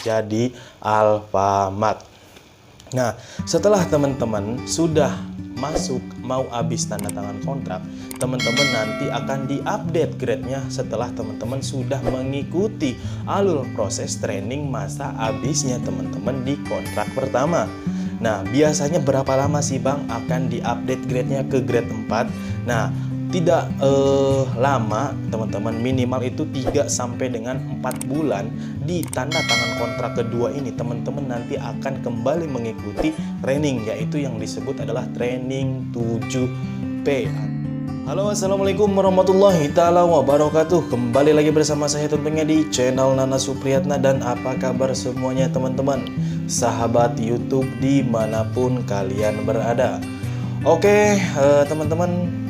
kerja di Alfamart. Nah, setelah teman-teman sudah masuk mau habis tanda tangan kontrak, teman-teman nanti akan diupdate grade-nya setelah teman-teman sudah mengikuti alur proses training masa habisnya teman-teman di kontrak pertama. Nah, biasanya berapa lama sih Bang akan diupdate grade-nya ke grade 4? Nah, tidak lama teman-teman, minimal itu 3 sampai dengan 4 bulan di tanda tangan kontrak kedua ini teman-teman nanti akan kembali mengikuti training, yaitu yang disebut adalah training 7P. Halo, assalamualaikum warahmatullahi taala wabarakatuh. Kembali lagi bersama saya tentunya di channel Nana Supriyatna. Dan apa kabar semuanya teman-teman, sahabat YouTube dimanapun kalian berada. Oke teman-teman,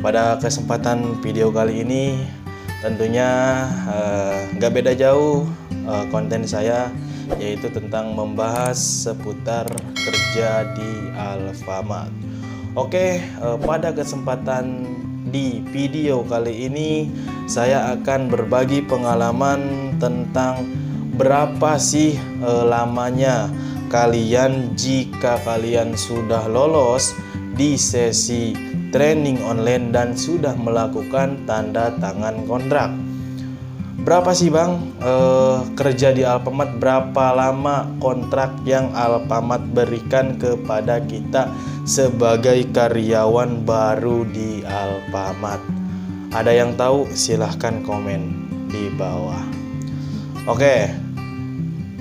pada kesempatan video kali ini tentunya nggak beda jauh konten saya, yaitu tentang membahas seputar kerja di Alfamart. Oke, pada kesempatan di video kali ini saya akan berbagi pengalaman tentang berapa sih lamanya kalian jika kalian sudah lolos di sesi training online dan sudah melakukan tanda tangan kontrak. Berapa sih Bang kerja di Alfamart, berapa lama kontrak yang Alfamart berikan kepada kita sebagai karyawan baru di Alfamart? Ada yang tahu? Silahkan komen di bawah. Oke,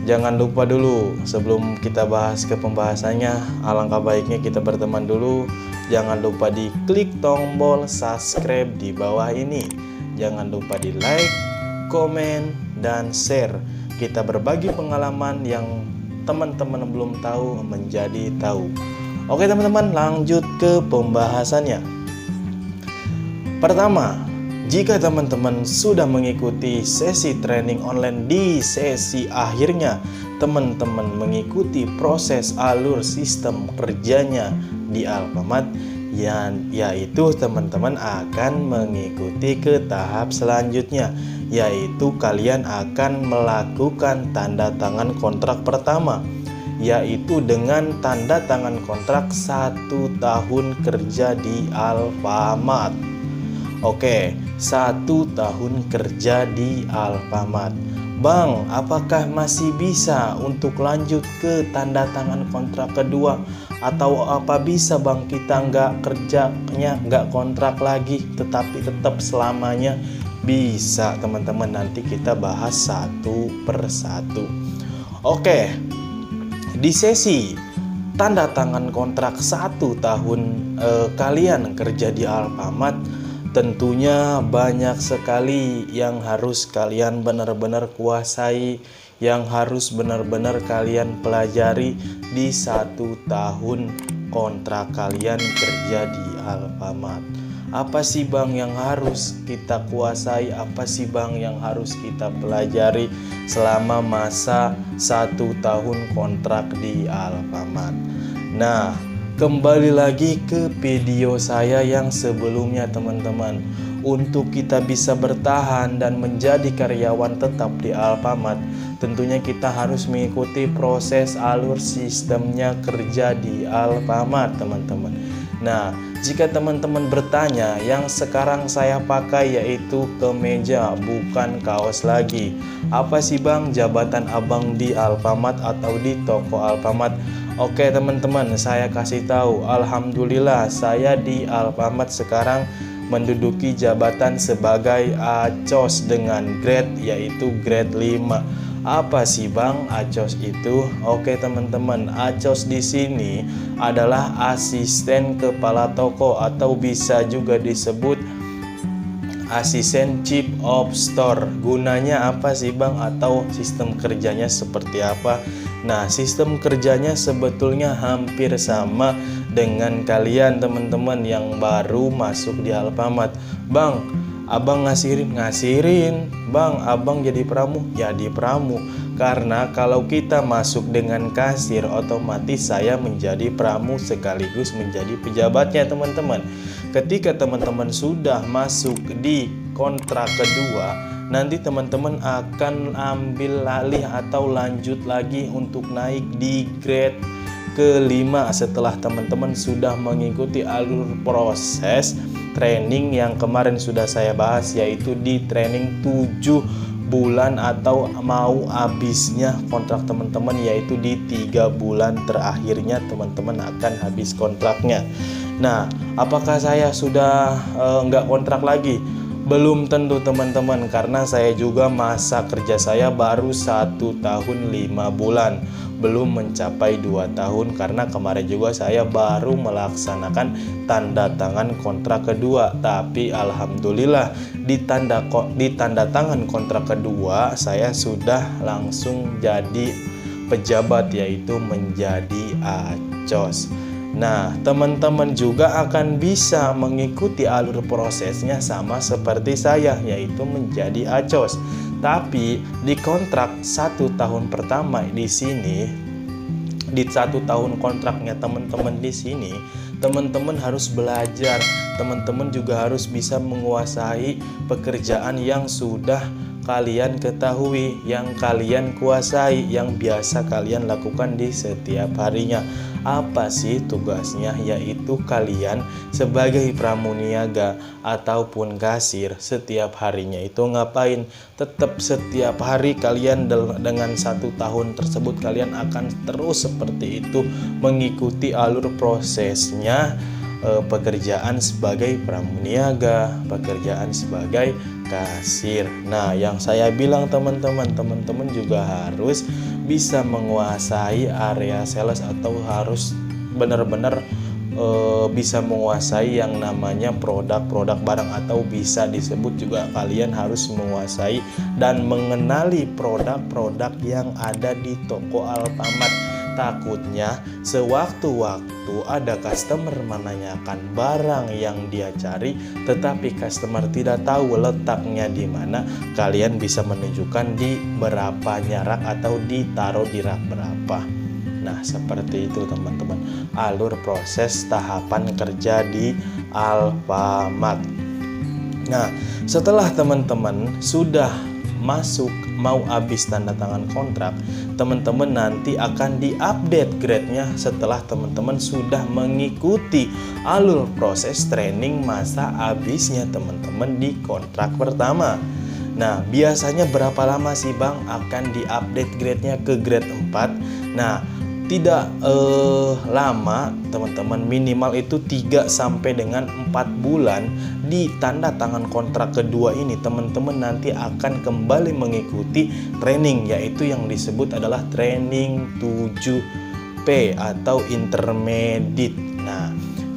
jangan lupa dulu sebelum kita bahas ke pembahasannya, alangkah baiknya kita berteman dulu. Jangan lupa di klik tombol subscribe di bawah ini. Jangan lupa di like, komen, dan share. Kita berbagi pengalaman yang teman-teman belum tahu menjadi tahu. Oke teman-teman, lanjut ke pembahasannya. Pertama, jika teman-teman sudah mengikuti sesi training online di sesi akhirnya, teman-teman mengikuti proses alur sistem kerjanya di Alfamart, yaitu teman-teman akan mengikuti ke tahap selanjutnya, yaitu kalian akan melakukan tanda tangan kontrak pertama, yaitu dengan tanda tangan kontrak 1 tahun kerja di Alfamart. Oke, 1 tahun kerja di Alfamart. Bang, apakah masih bisa untuk lanjut ke tanda tangan kontrak kedua? Atau apa bisa Bang kita nggak kerjanya, nggak kontrak lagi, tetapi tetap selamanya? Bisa teman-teman, nanti kita bahas satu persatu. Oke, di sesi tanda tangan kontrak 1 tahun kalian kerja di Alfamart, tentunya banyak sekali yang harus kalian benar-benar kuasai, yang harus benar-benar kalian pelajari di 1 tahun kontrak kalian kerja di Alfamart. Apa sih Bang yang harus kita kuasai? Apa sih Bang yang harus kita pelajari selama masa 1 tahun kontrak di Alfamart? Nah, kembali lagi ke video saya yang sebelumnya teman-teman. Untuk kita bisa bertahan dan menjadi karyawan tetap di Alfamart, tentunya kita harus mengikuti proses alur sistemnya kerja di Alfamart teman-teman. Nah, jika teman-teman bertanya, yang sekarang saya pakai yaitu kemeja, bukan kaos lagi. Apa sih Bang jabatan abang di Alfamart atau di toko Alfamart? Oke teman-teman, saya kasih tahu, alhamdulillah saya di Alfamart sekarang menduduki jabatan sebagai ACOS dengan grade yaitu grade 5. Apa sih Bang ACOS itu? Oke teman-teman, ACOS di sini adalah asisten kepala toko atau bisa juga disebut asisten chief of store. Gunanya apa sih Bang, atau sistem kerjanya seperti apa? Nah, sistem kerjanya sebetulnya hampir sama dengan kalian teman-teman yang baru masuk di Alfamart. Bang, abang ngasirin. Bang, abang jadi pramu? Jadi pramu. Karena kalau kita masuk dengan kasir, otomatis saya menjadi pramu sekaligus menjadi pejabatnya teman-teman. Ketika teman-teman sudah masuk di kontrak kedua, nanti teman-teman akan ambil alih atau lanjut lagi untuk naik di grade kelima setelah teman-teman sudah mengikuti alur proses training yang kemarin sudah saya bahas, yaitu di training 7 bulan atau mau habisnya kontrak teman-teman, yaitu di 3 bulan terakhirnya teman-teman akan habis kontraknya. Nah, apakah saya sudah nggak kontrak lagi? Belum tentu teman-teman, karena saya juga masa kerja saya baru 1 tahun 5 bulan, belum mencapai 2 tahun, karena kemarin juga saya baru melaksanakan tanda tangan kontrak kedua. Tapi alhamdulillah di tanda tangan kontrak kedua saya sudah langsung jadi pejabat, yaitu menjadi acos. Nah, teman-teman juga akan bisa mengikuti alur prosesnya sama seperti saya, yaitu menjadi acos. Tapi di kontrak 1 tahun pertama di sini, di 1 tahun kontraknya teman-teman di sini, teman-teman harus belajar. Teman-teman juga harus bisa menguasai pekerjaan yang sudah kalian ketahui, yang kalian kuasai, yang biasa kalian lakukan di setiap harinya. Apa sih tugasnya? Yaitu kalian sebagai pramuniaga ataupun kasir setiap harinya itu ngapain? Tetap setiap hari kalian dengan 1 tahun tersebut kalian akan terus seperti itu mengikuti alur prosesnya, pekerjaan sebagai pramuniaga, pekerjaan sebagai kasir. Nah, yang saya bilang teman-teman juga harus bisa menguasai area sales atau harus benar-benar bisa menguasai yang namanya produk-produk barang, atau bisa disebut juga kalian harus menguasai dan mengenali produk-produk yang ada di toko Alfamart. Takutnya sewaktu-waktu ada customer menanyakan barang yang dia cari, tetapi customer tidak tahu letaknya di mana, kalian bisa menunjukkan di berapa rak atau ditaruh di rak berapa. Nah, seperti itu teman-teman alur proses tahapan kerja di Alfamart. Nah, setelah teman-teman sudah masuk mau habis tanda tangan kontrak, teman-teman nanti akan diupdate grade-nya setelah teman-teman sudah mengikuti alur proses training masa habisnya teman-teman di kontrak pertama. Nah, biasanya berapa lama sih Bang akan diupdate grade-nya ke grade 4? Nah, tidak lama teman-teman, minimal itu 3 sampai dengan 4 bulan di tanda tangan kontrak kedua ini teman-teman nanti akan kembali mengikuti training, yaitu yang disebut adalah training 7P atau intermediate. Nah,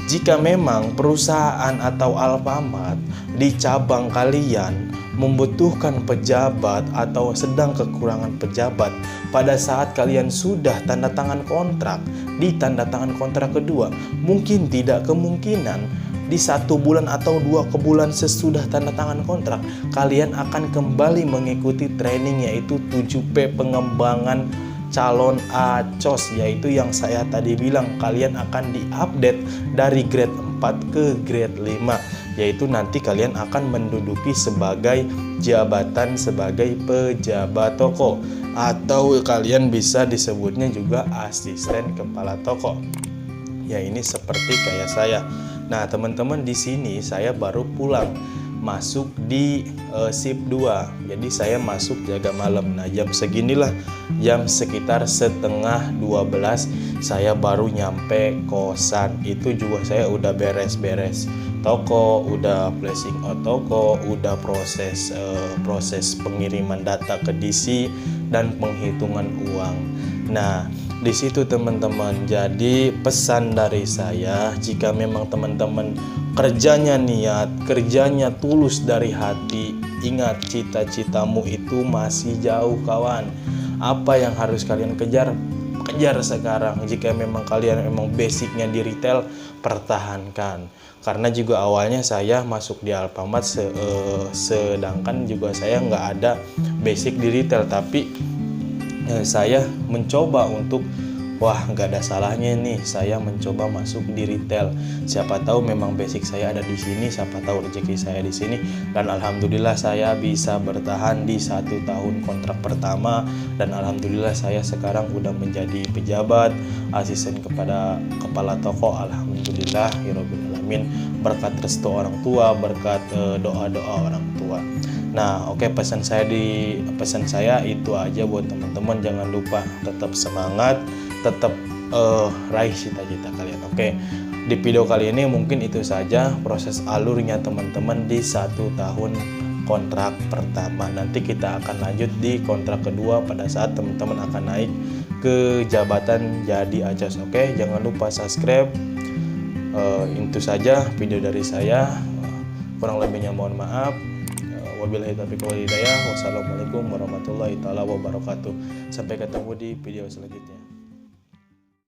jika memang perusahaan atau Alfamart di cabang kalian membutuhkan pejabat atau sedang kekurangan pejabat pada saat kalian sudah tanda tangan kontrak di tanda tangan kontrak kedua, mungkin tidak kemungkinan di 1 bulan atau 2 bulan sesudah tanda tangan kontrak kalian akan kembali mengikuti training, yaitu 7P pengembangan calon acos, yaitu yang saya tadi bilang kalian akan diupdate dari grade 4 ke grade 5, yaitu nanti kalian akan menduduki sebagai jabatan sebagai pejabat toko, atau kalian bisa disebutnya juga asisten kepala toko. Ya, ini seperti kayak saya. Nah, teman-teman di sini saya baru pulang masuk di shift 2. Jadi saya masuk jaga malam. Nah, jam seginilah, jam sekitar setengah 12 saya baru nyampe kosan. Itu juga saya udah beres-beres toko, udah flashing out toko, udah proses pengiriman data ke DC dan penghitungan uang. Nah, di situ teman-teman, jadi pesan dari saya, jika memang teman-teman kerjanya niat, kerjanya tulus dari hati, ingat cita-citamu itu masih jauh kawan. Apa yang harus kalian kejar? Kejar sekarang. Jika memang kalian memang basicnya di retail, pertahankan. Karena juga awalnya saya masuk di Alfamart sedangkan juga saya nggak ada basic di retail, tapi saya mencoba untuk wah nggak ada salahnya nih saya mencoba masuk di retail. Siapa tahu memang basic saya ada di sini, siapa tahu rezeki saya di sini. Dan alhamdulillah saya bisa bertahan di 1 tahun kontrak pertama, dan alhamdulillah saya sekarang udah menjadi pejabat, asisten kepada kepala toko. Alhamdulillah ya rabbil alamin, berkat restu orang tua, berkat doa-doa orang tua. Nah, oke, pesan saya itu aja buat teman-teman. Jangan lupa tetap semangat, tetap raih cita-cita kalian. Oke, di video kali ini mungkin itu saja proses alurnya teman-teman di 1 tahun kontrak pertama. Nanti kita akan lanjut di kontrak kedua pada saat teman-teman akan naik ke jabatan jadi ACOS. Oke, jangan lupa subscribe. Itu saja video dari saya. Kurang lebihnya mohon maaf. Wabillahi taufiq wal hidayah. Wassalamualaikum warahmatullahi taala wabarakatuh. Sampai ketemu di video selanjutnya.